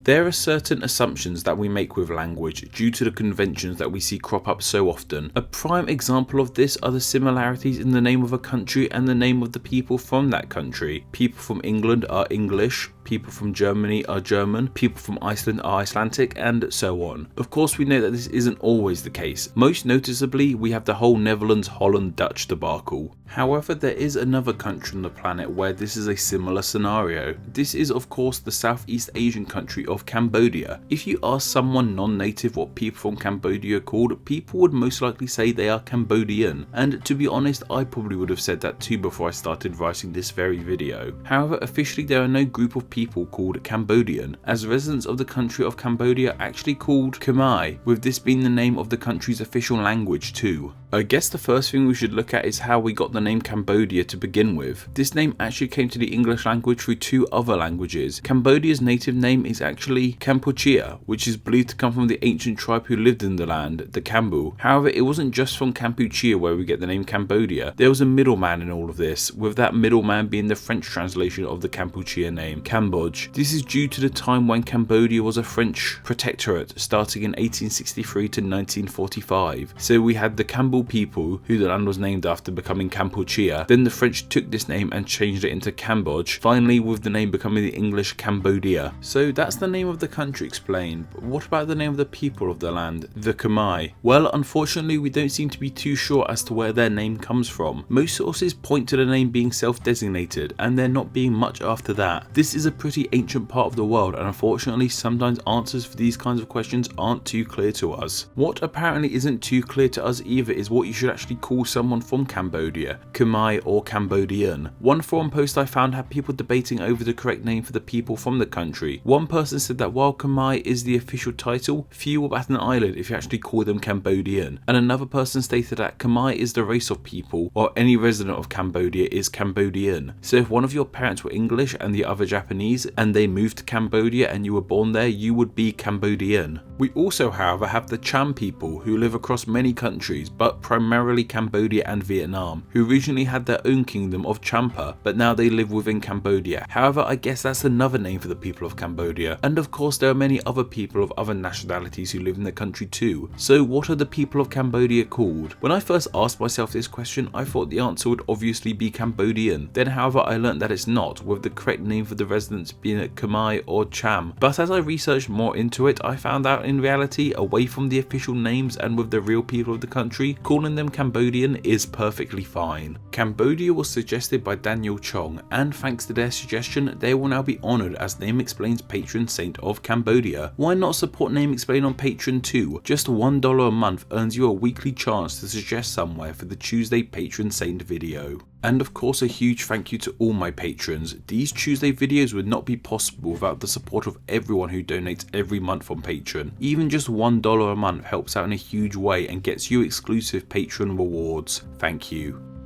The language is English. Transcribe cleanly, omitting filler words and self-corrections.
There are certain assumptions that we make with language due to the conventions that we see crop up so often. A prime example of this are the similarities in the name of a country and the name of the people from that country. People from England are English, people from Germany are German, people from Iceland are Icelandic, and so on. Of course, we know that this isn't always the case. Most noticeably, we have the whole Netherlands-Holland-Dutch debacle. However, there is another country on the planet where this is a similar scenario. This is of course the Southeast Asian country of Cambodia. If you ask someone non-native what people from Cambodia are called, people would most likely say they are Cambodian. And to be honest, I probably would have said that too before I started writing this very video. However, officially there are no group of people called Cambodian, as residents of the country of Cambodia are actually called Khmer, with this being the name of the country's official language too. I guess the first thing we should look at is how we got the name Cambodia to begin with. This name actually came to the English language through two other languages. Cambodia's native name is actually Kampuchea, which is believed to come from the ancient tribe who lived in the land, the Kambu. However, it wasn't just from Kampuchea where we get the name Cambodia. There was a middleman in all of this, with that middleman being the French translation of the Kampuchea name, Cambodge. This is due to the time when Cambodia was a French protectorate, starting in 1863 to 1945. So we had the Kambu people, who the land was named after, becoming Kampuchea. Then the French took this name and changed it into Cambodge, finally with the name becoming the English Cambodia. So that's the name of the country explained, but what about the name of the people of the land, the Khmer? Well, unfortunately we don't seem to be too sure as to where their name comes from. Most sources point to the name being self-designated, and there not being much after that. This is a pretty ancient part of the world, and unfortunately sometimes answers for these kinds of questions aren't too clear to us. What apparently isn't too clear to us either is what you should actually call someone from Cambodia, Khmer or Cambodian. One forum post I found had people debating over the correct name for the people from the country. One person said that while Khmer is the official title, few will bat an eyelid if you actually call them Cambodian. And another person stated that Khmer is the race of people, while any resident of Cambodia is Cambodian. So if one of your parents were English and the other Japanese, and they moved to Cambodia and you were born there, you would be Cambodian. We also, however, have the Cham people, who live across many countries, but primarily Cambodia and Vietnam, who originally had their own kingdom of Champa, but now they live within Cambodia. However, I guess that's another name for the people of Cambodia. And of course there are many other people of other nationalities who live in the country too. So what are the people of Cambodia called? When I first asked myself this question, I thought the answer would obviously be Cambodian. Then however I learnt that it's not, with the correct name for the residents being Khmer or Cham. But as I researched more into it, I found out in reality, away from the official names and with the real people of the country, calling them Cambodian is perfectly fine. Cambodia was suggested by Daniel Chong, and thanks to their suggestion, they will now be honoured as Name Explain's patron saint of Cambodia. Why not support Name Explain on Patreon too? Just $1 a month earns you a weekly chance to suggest somewhere for the Tuesday patron saint video. And of course a huge thank you to all my patrons. These Tuesday videos would not be possible without the support of everyone who donates every month on Patreon. Even just $1 a month helps out in a huge way and gets you exclusive Patreon rewards. Thank you.